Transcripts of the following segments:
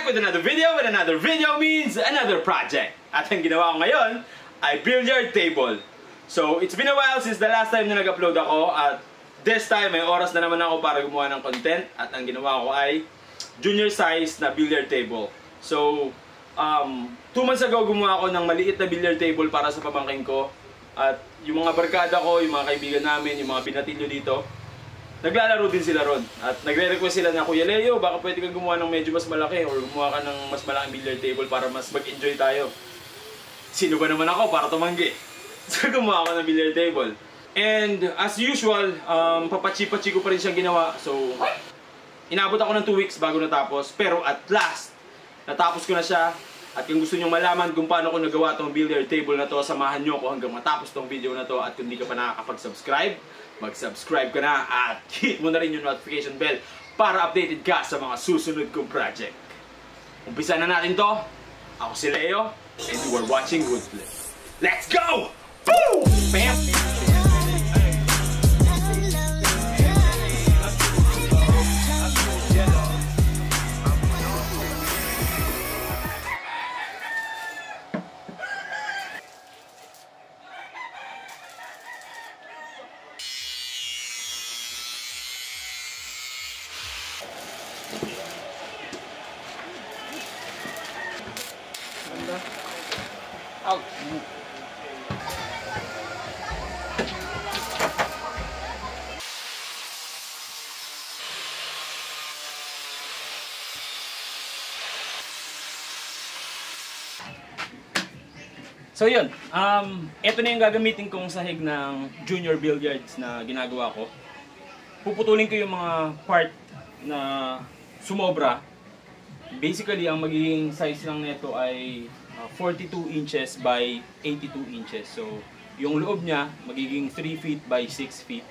back with another video, and another video means another project. At ang ginawa ko ngayon ay billiard table. So, it's been a while since the last time na nag-upload ako, at this time may oras na naman ako para gumawa ng content, at ang ginawa ko ay junior size na billiard table. So, 2 months ago gumawa ako ng maliit na billiard table para sa pamangkin ko, at yung mga barkada ko, yung mga kaibigan namin, yung mga binatilyo dito, naglalaro din sila ron. At nagre-request sila na, Kuya Leo, baka pwede kang gumawa ng medyo mas malaki or gumawa ka ng mas malaking billiard table para mas mag-enjoy tayo. Sino ba naman ako para tumanggi? So gumawa ako ng billiard table. And as usual, papachi-pachi ko pa rin siyang ginawa. So, inabot ako ng 2 weeks bago natapos. Pero at last, natapos ko na siya. At kung gusto nyo malaman kung paano ko nagawa tong billiard table na to, samahan nyo ako hanggang matapos tong video na to. At kung di ka pa nakakapag-subscribe, mag-subscribe ka na at hit mo na rin yung notification bell para updated ka sa mga susunod kong project. Umpisa na natin to. Ako si Leo and you are watching Woodflip. Let's go! Woo! Bam! Out. So yun, ito na yung gagamitin kong sahig ng junior billiards na ginagawa ko. Puputulin ko yung mga part na sumobra. Basically, ang magiging size lang nito ay 42 inches by 82 inches. So, yung loob niya magiging 3 feet by 6 feet.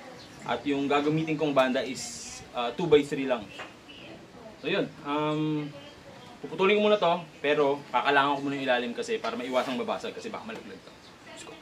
At yung gagamitin kong banda is 2 by 3 lang. So, yun. Puputulin ko muna to, pero kakalangan ko muna yung ilalim kasi para maiwasang mabasag kasi baka malaglag to. Let's go.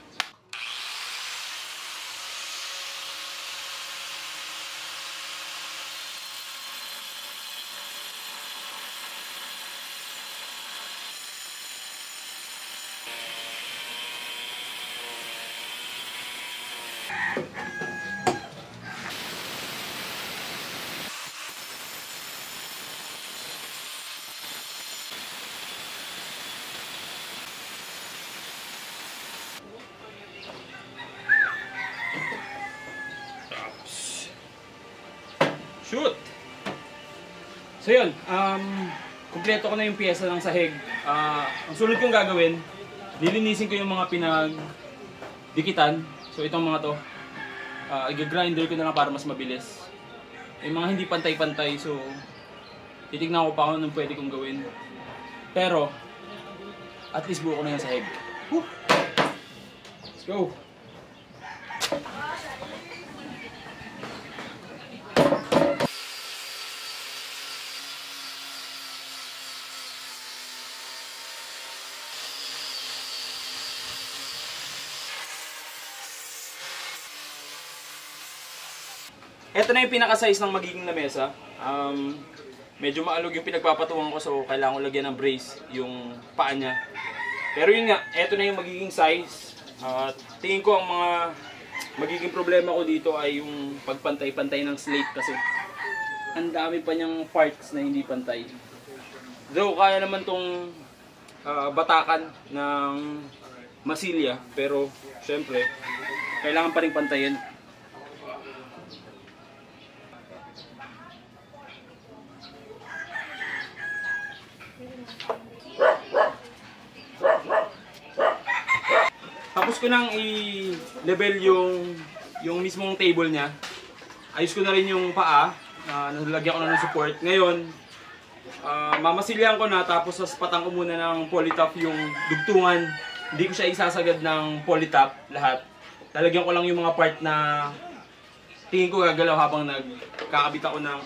Shoot! So yun, kumpleto ko na yung piyesa ng sahig. Ang sunod kong gagawin, lilinisin ko yung mga pinagdikitan. So itong mga to, i-grinder ko na lang para mas mabilis. Yung mga hindi pantay-pantay, so titignan ko pa kung anong pwede kong gawin. Pero, at least buo ko na yung sahig. Woo! Let's go! Ito na yung pinaka-size ng magiging lamesa. Medyo maalog yung pinagpapatuwang ko, so kailangan ko lagyan ng brace yung paa niya. Pero yun nga, ito na yung magiging size. Tingin ko ang mga magiging problema ko dito ay yung pagpantay-pantay ng slate kasi ang dami pa niyang parts na hindi pantay. Though kaya naman tong batakan ng masilya, pero syempre kailangan pa rin pantayin. Tapos ko nang i-level yung mismong table niya. Ayos ko na rin yung paa. Nalagyan ko na ng support. Ngayon, mamasilyan ko na, tapos saspatan ko muna ng polytop yung dugtungan. Hindi ko siya isasagad ng polytop lahat. Lalagyan ko lang yung mga part na tingin ko gagalaw habang nagkakabit ako ng,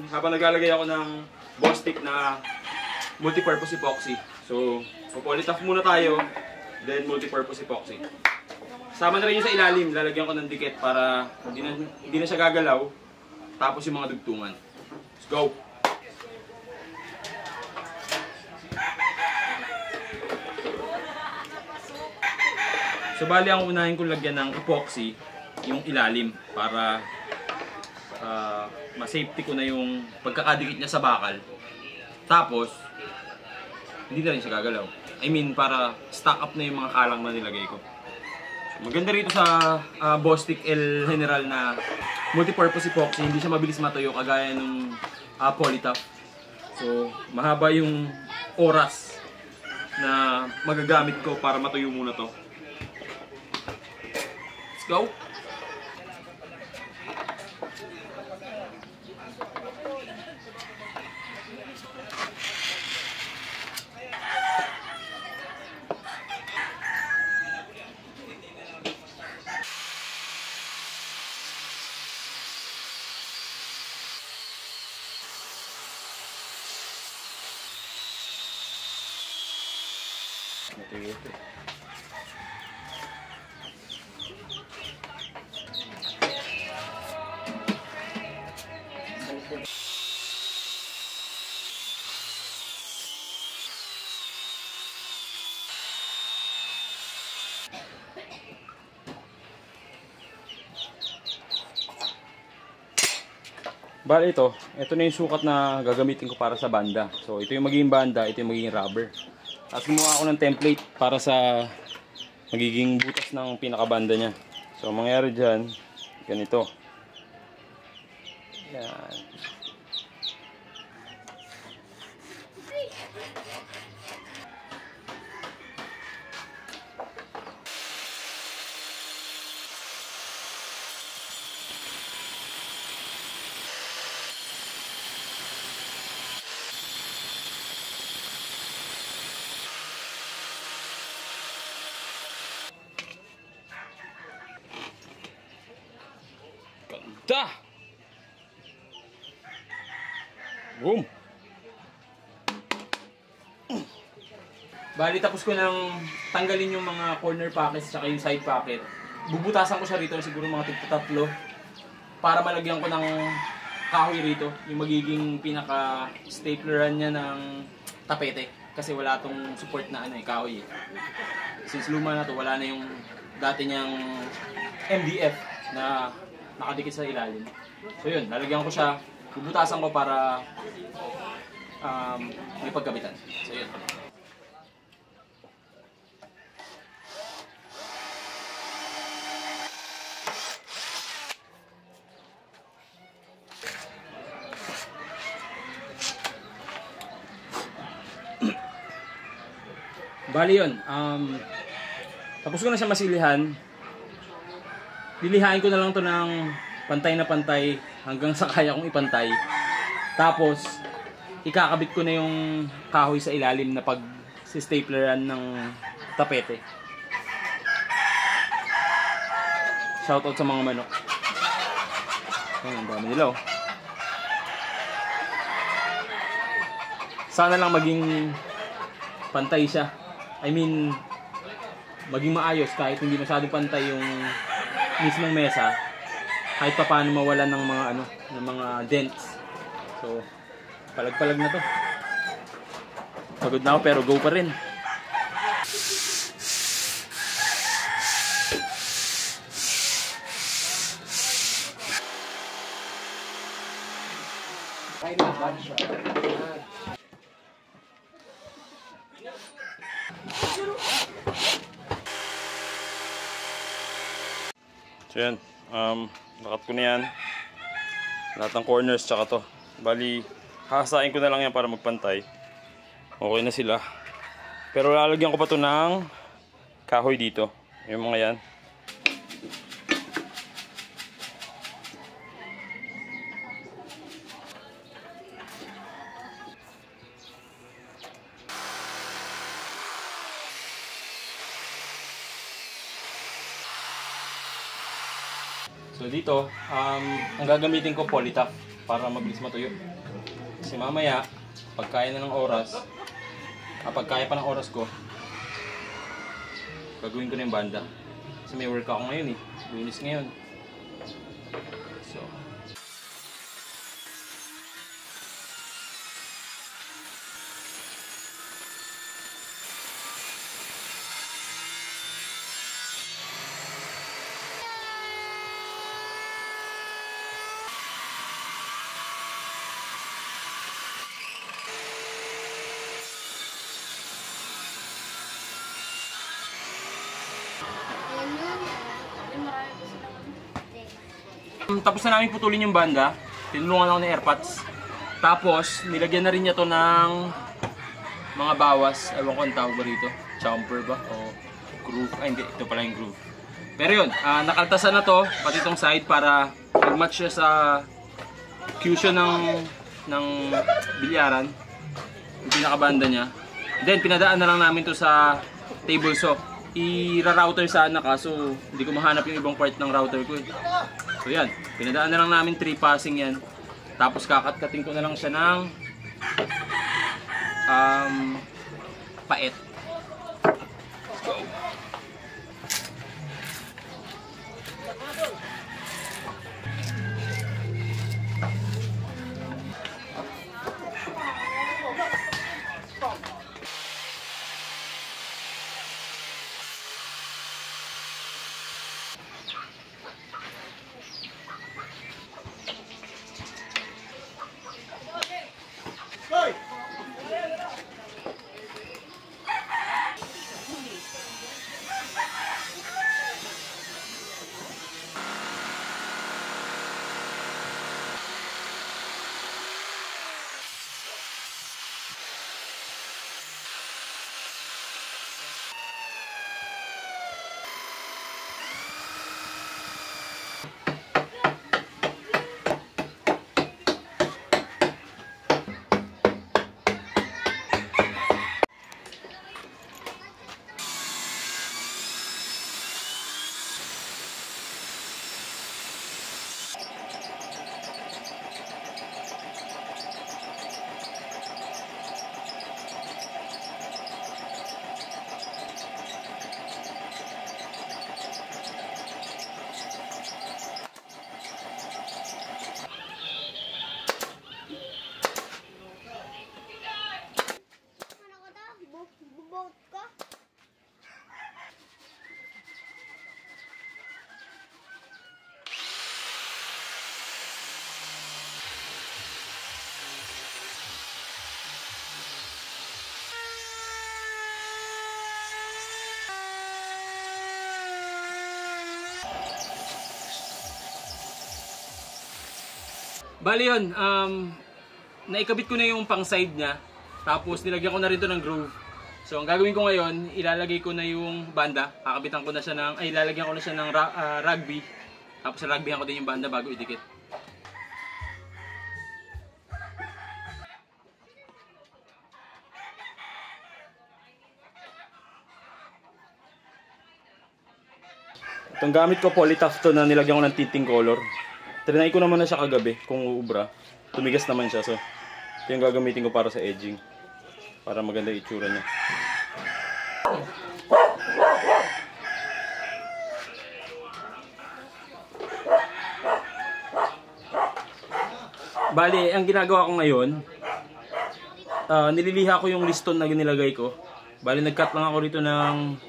habang naglalagay ako ng Bostik na multi-purpose epoxy. So, polytop muna tayo. Then multi-purpose epoxy. Sama na rin yung sa ilalim, lalagyan ko ng dikit para hindi na siya gagalaw. Tapos yung mga dugtungan. Let's go! So bali ang unahin kong lagyan ng epoxy yung ilalim para ma-safety ko na yung pagkakadikit niya sa bakal. Tapos hindi na rin siya gagalaw. I mean para stock up na yung mga kalang na nilagay ko. So, maganda rito sa Bostik El General na multi-purpose epoxy, hindi siya mabilis matuyo kagaya ng Polytop. So mahaba yung oras na magagamit ko para matuyo muna to. Let's go! Matuyo ito. Bale ito na yung sukat na gagamitin ko para sa banda. So ito yung magiging banda, ito yung magiging rubber. Tapos gumawa ako ng template para sa magiging butas ng pinakabanda niya. So mangyari dyan, ganito. Yan. Ganda! Boom! Bali, tapos ko nang tanggalin yung mga corner pockets tsaka yung side pocket. Bubutasan ko siya rito siguro mga tigtatlo para malagyan ko ng kahoy rito. Yung magiging pinaka-stapleran niya ng tapete. Kasi wala tong support na kahoy eh. Since luma na to, wala na yung dati niyang MDF na nakadikit sa ilalim. So yun, lalagyan ko siya, bubutasan ko para may pagkabitan. So yun. Bali yun, tapos ko na siya masilihan. Lilihain ko na lang to ng pantay na pantay hanggang sa kaya kong ipantay. Tapos ikakabit ko na yung kahoy sa ilalim na pag-stapleran ng tapete. Shoutout sa mga manok. Ayun, ang dami nila oh. Sana lang maging pantay siya. I mean, maging maayos kahit hindi masyadong pantay yung mismong mesa, kahit pa paano mawalan ng mga ng mga dents. So, palag-palag na to. Pagod na ako pero go pa rin. So yan, nakat ko na yan. Lahat ng corners tsaka to. Bali, hahasain ko na lang yan para magpantay. Okay na sila. Pero lalagyan ko pa to ng kahoy dito. Yung mga yan. So dito, ang gagamitin ko Polytop para mabilis matuyo. Kasi mamaya, pag kaya na ng oras, pag kaya pa ng oras ko, gagawin ko na yung banda. Kasi may work ako ngayon eh. Lunes ngayon. So, Tapos na namin putulin yung banda. Tinulungan ako ng airpods. Tapos, nilagyan na rin niya to ng mga bawas. Ewan ko ang tawag ba rito? Jumper ba? O groove? Ay, hindi. Ito pala yung groove. Pero yun, nakaltasan na to, pati itong side para mag-match siya sa cushion ng bilyaran. Yung pinakabanda niya. Then, pinadaan na lang namin to sa table saw. I-router sana kaso hindi ko mahanap yung ibang part ng router ko eh. So yan, pinadaan na lang namin 3 passing yan. Tapos kakat-kating ko na lang siya ng paet. Let's go. Bali yun, naikabit ko na yung pang side niya. Tapos nilagyan ko na rin to ng groove. So ang gagawin ko ngayon, ilalagay ko na yung banda. Kakabitan ko na siya ng, ilalagyan ko na siya ng rugby. Tapos rugbyhan ko din yung banda bago idikit. Itong gamit ko, Polytaft to na nilagyan ko ng tinting color. Trinay ko naman na siya kagabi kung uubra. Tumigas naman siya, so ito yung gagamitin ko para sa edging. Para maganda yung itsura niya. Bali, ang ginagawa ko ngayon, nililiha ko yung liston na nilagay ko. Bali, nag-cut lang ako rito ng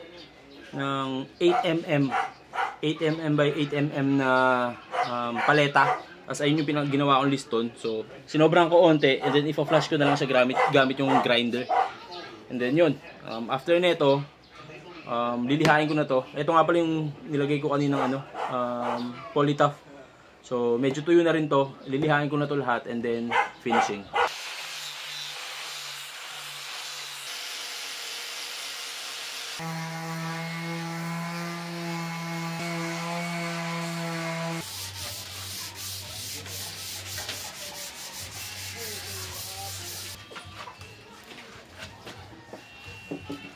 8mm. 8mm by 8mm na paleta. As ayun yung ginawa kong liston. So, sinobran ko onte and then ipa-flash ko na lang siya gamit yung grinder. And then yun. After nito, lilihain ko na to. Ito nga pala yung nilagay ko kaninang Polytaft. So, medyo tuyo na rin to. Lilihain ko na to lahat and then finishing.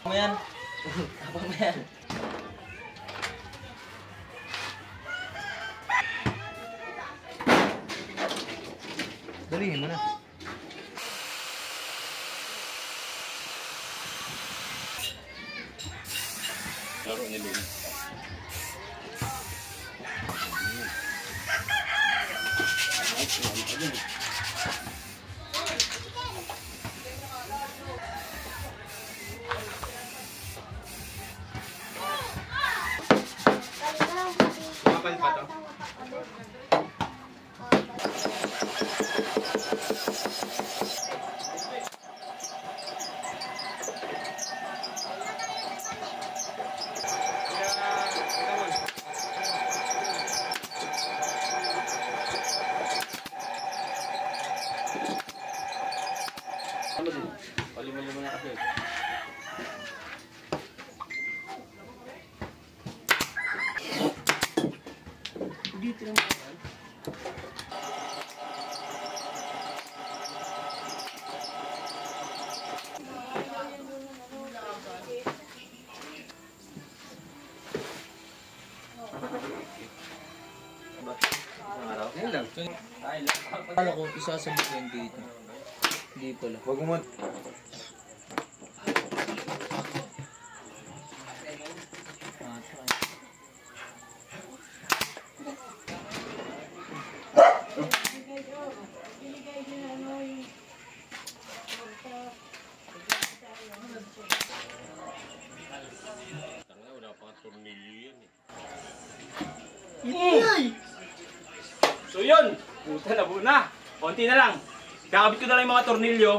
Apa yan? Apa yan? Dalihin mo na. Laro ni Luna. Kapal pa to? Okay. Dito lang yan. Isang araw? Yan lang. Akala ko, isasabit yan dito. Hindi pala. Huwag mo. So yun, puta na na. Konti na lang. Kakabit ko na lang yung mga tornilyo.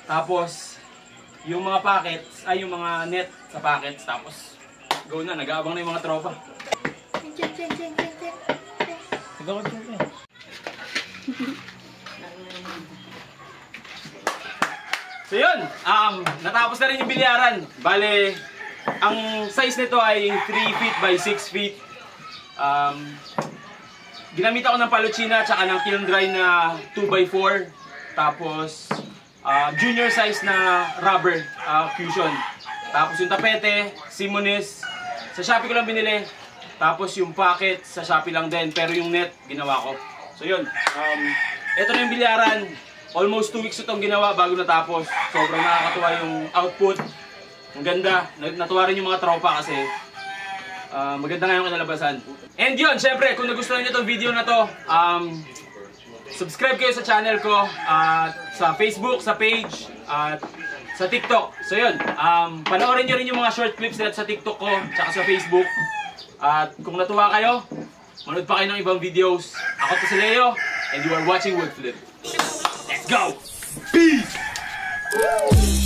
Tapos, yung mga packets, ay yung mga net sa packets. Tapos, go na, nag-aabang na yung mga tropa. Sigawad ko yan. So yun, natapos na rin yung bilyaran. Bale, ang size nito ay 3 feet by 6 feet. Ginamit ako ng Palochina at saka ng kiln dry na 2x4. Tapos, junior size na rubber fusion. Tapos yung tapete, Simonis. Sa Shopee ko lang binili. Tapos yung pocket, sa Shopee lang din. Pero yung net, ginawa ko. So yun, ito na yung bilyaran. Almost 2 weeks itong ginawa bago natapos. Sobrang nakakatuwa yung output. Ang ganda. Natuwa rin yung mga tropa kasi maganda nga yung kinalabasan. And yun, syempre, kung nagustuhan nyo itong video na to, subscribe kayo sa channel ko, sa Facebook, sa page, at sa TikTok. So yun, panoorin nyo rin yung mga short clips nila sa TikTok ko, tsaka sa Facebook. At kung natuwa kayo, manood pa kayo ng ibang videos. Ako to si Leo, and you are watching Woodflip. Let's go! Peace!